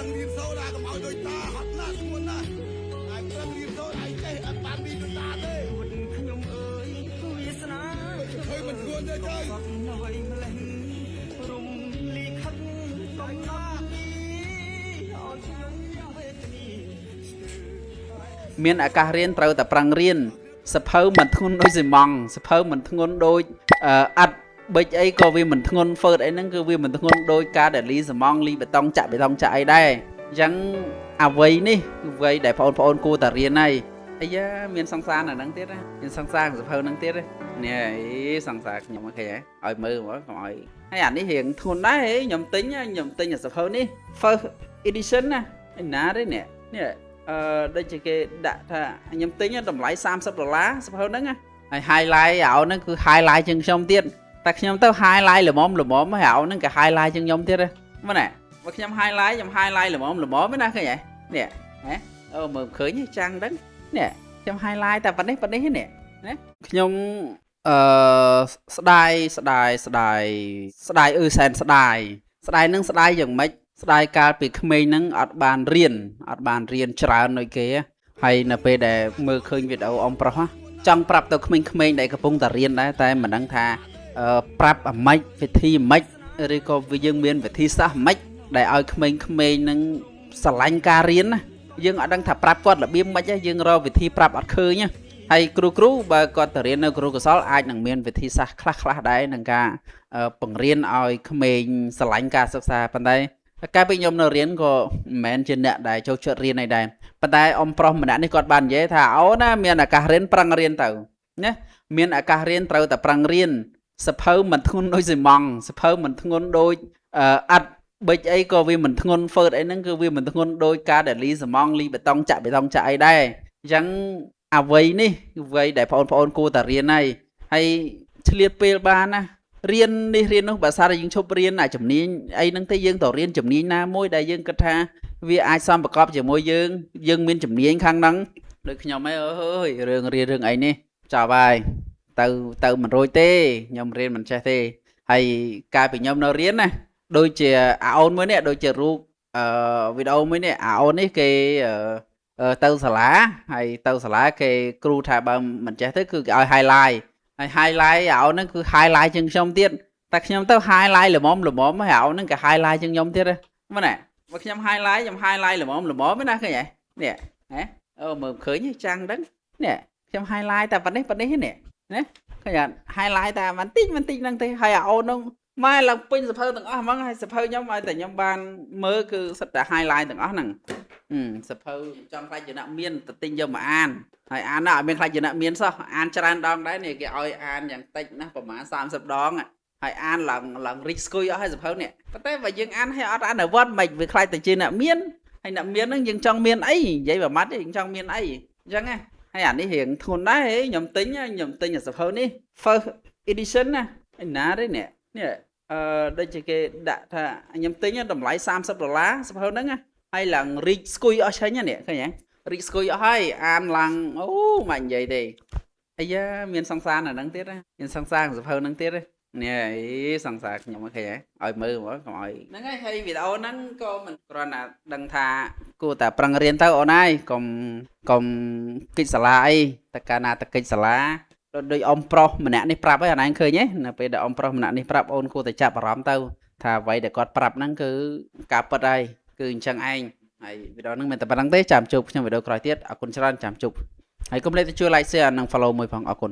ឡើងរៀនសូត្រកុំឲ្យដូចតាហត់ណាស់ស្ងួនណាស់ឯងត្រូវរៀនសូត្រឯងចេះអត់បានមានដូចតាទេខ្ញុំអើយវាសនាឃើញមិនស្ងួនទេចុយអ្វីម្លេះរំលីខិតកំណាពីឲ្យខ្ញុំវេទនីមានឱកាសរៀនត្រូវតែប្រឹងរៀនសភៅមិនធ្ងន់ដូចស៊ីម៉ង់សភៅមិនធ្ងន់ដូចអត់ប៊ិចអីក៏វាមិនធ្ងន់ហ្វឺតអីហ្នឹងគឺវាមិនធ្ងន់ដូចការដែលលីស៊ីម៉ង់លីបេតុងចាក់បេតុងចាក់អីដែរអញ្ចឹងអ្វីនេះគឺអ្វីដែលបងប្អូនគួរតែរៀនហើយអាយ៉ាមានសង្សារនៅហ្នឹងទៀតណាមានសង្សារសភៅហ្នឹងទៀតនេះសង្សារខ្ញុំអូខេឲ្យមើលមកកុំឲ្យហើយអានេះរៀងធ្ងន់ដែរខ្ញុំទិញអាសភៅនេះ first edition ណាឯណាទេនេះដូចជាគេដាក់ថាខ្ញុំទិញតម្លៃ$30សភៅហ្នឹងហើយ highlight ឲ្យហ្នឹងគឺ highlight ជាងខ្ញុំទៀតតែខ្ញុំទៅ highlight ល្មមហើយឲ្យហ្នឹងក៏ highlight ជាងខ្ញុំទៀតហ្នឹងណាបើខ្ញុំ highlight ល្មមណាឃើញហ៎នេះអូមើលឃើញចាំងហ្នឹងនេះខ្ញុំ highlight តែប៉ុណ្នេះនេះណាខ្ញុំស្ដាយសែននឹងស្ដាយយ៉ាងម៉េចស្ដាយកាលពីក្មេងហ្នឹងអត់បានរៀនច្រើនដូចគេហើយនៅពេលដែលមើលឃើញវីដេអូអ៊ំប្រុសចង់ប្រាប់ទៅក្មេងៗដែលកំពុងតែរៀនដែរតែមិនដឹងថាប្រាប់អាម៉េចវិធីអាម៉េចឬក៏យើងមានវិធីសាស្ត្រអាម៉េចដែលឲ្យក្មេងៗហ្នឹងស្រឡាញ់ការរៀនណាយើងអត់ដឹងថាប្រាប់គាត់របៀបម៉េចយើងរកវិធីប្រាប់អត់ឃើញហើយគ្រូបើគាត់ទៅរៀននៅគ្រូកសលអាចនឹងមានវិធីសាស្ត្រខ្លះដែរក្នុងការបង្រៀនឲ្យក្មេងស្រឡាញ់ការសិក្សាប៉ុន្តែកាលពីខ្ញុំនៅរៀនក៏មិនមែនជាអ្នកដែលចូលចិត្តរៀនអីដែរប៉ុន្តែអ៊ំប្រុសម្នាក់នេះគាត់បាននិយាយថាអូណាមានឱកាសរៀនប្រឹងរៀនទៅណាមានឱកាសរៀនត្រូវតែប្រឹងរៀនសភៅមិនធ្ងន់ដូចស៊ីម៉ង់សភៅមិនធ្ងន់ដូចអត់ប៊ិចអីក៏វាមិនធ្ងន់ហ្វឺតអីហ្នឹងគឺវាមិនធ្ងន់ដូចការដែលលីស៊ីម៉ង់លីបេតុងចាក់អីដែរអញ្ចឹងអ្វីនេះគឺអ្វីដែលបងប្អូនគួរតែរៀនហើយឆ្លៀតពេលបានណារៀននេះរៀននោះបើសារតែយើងឈប់រៀនជំនាញអីហ្នឹងទេយើងទៅរៀនជំនាញណាមួយដែលយើងគិតថាវាអាចសំប្រកបជាមួយយើងមានជំនាញខាងហ្នឹងដូចខ្ញុំអើយរឿងអីនេះចប់ហើយទៅមិនរួចទេខ្ញុំរៀនមិនចេះទេហើយកាលពីខ្ញុំនៅរៀនណាដូចជាអាអូនមួយនេះដូចជារូបវីដេអូមួយនេះអាអូននេះគេទៅសាលាហើយទៅសាលាគេគ្រូថាបើមិនចេះទៅគឺគេឲ្យ highlight ហើយ highlight អាអូនហ្នឹងគឺ highlight ជាងខ្ញុំទៀតតែខ្ញុំទៅ highlight ល្មមហើយអាអូនហ្នឹងក៏ highlight ជាងខ្ញុំទៀតហ្នឹងណាបើខ្ញុំ highlight ល្មមណាឃើញហ៎នេះអូមើលឃើញចាំងហ្នឹងនេះខ្ញុំ highlight តែប៉ុណ្នេះនេះណាឃើញអត់ highlight តែបន្តិចហ្នឹងទេហើយអាអូនហ្នឹងម៉ែឡើងពេញសភៅទាំងអស់ហ្មងហើយសភៅខ្ញុំឲ្យតែខ្ញុំបានមើលគឺសិតតែ highlight ទាំងអស់ហ្នឹងសភៅចង់ខ្លាចជាអ្នកមានទៅទិញយកមកអានហើយអានណាអត់មានខ្លាចជាអ្នកមានសោះអានច្រើនដងដែរនេះគេឲ្យអានយ៉ាងតិចណាប្រហែល30ដងហើយអានឡើងរីកស្គួយអស់ហើយសភៅនេះប៉ុន្តែបើយើងអានហើយអត់អនុវត្តមិនវាខ្លាចតែជាអ្នកមានហើយអ្នកមានហ្នឹងយើងចង់មានអីនិយាយមួយម៉ាត់ទេយើងចង់មានអីអញ្ចឹងណាហើយអានេះរៀងធ្ងន់ដែរខ្ញុំទិញអាសភៅនេះ first edition ណាឯណាទេនេះដូចជាគេដាក់ថាខ្ញុំទិញតម្លៃ$30សភៅហ្នឹងហើយឡើងរីកស្គួយអស់ឆេញនេះឃើញហ៎រីកស្គួយអស់ហើយអានឡើងអូមិននិយាយទេអាយ៉ាមានសង្សារនៅហ្នឹងទៀតណាមានសង្សារសភៅហ្នឹងទៀតនេះសង្សារខ្ញុំអូខេឲ្យមើលមកកុំឲ្យហ្នឹងហើយវីដេអូហ្នឹងក៏មិនគ្រាន់តែដឹងថាគួរតែប្រឹងរៀនទៅអូនហើយកុំកិច្ចសាលាអីតែកាលណាតែកិច្ចសាលាដូចអ៊ំប្រុសម្នាក់នេះប្រាប់ហើយអានឃើញទេនៅពេលដែលអ៊ំប្រុសម្នាក់នេះប្រាប់អូនគួរតែចាប់អារម្មណ៍ទៅថាអ្វីដែលគាត់ប្រាប់ហ្នឹងគឺការពិតហើយគឺអញ្ចឹងឯងហើយវីដេអូហ្នឹងមិនតែប៉ុណ្្នឹងទេចាំជួបខ្ញុំវីដេអូក្រោយទៀតអរគុណច្រើនចាំជួបហើយកុំភ្លេចទៅជួយ like share និង follow មួយផងអរគុណ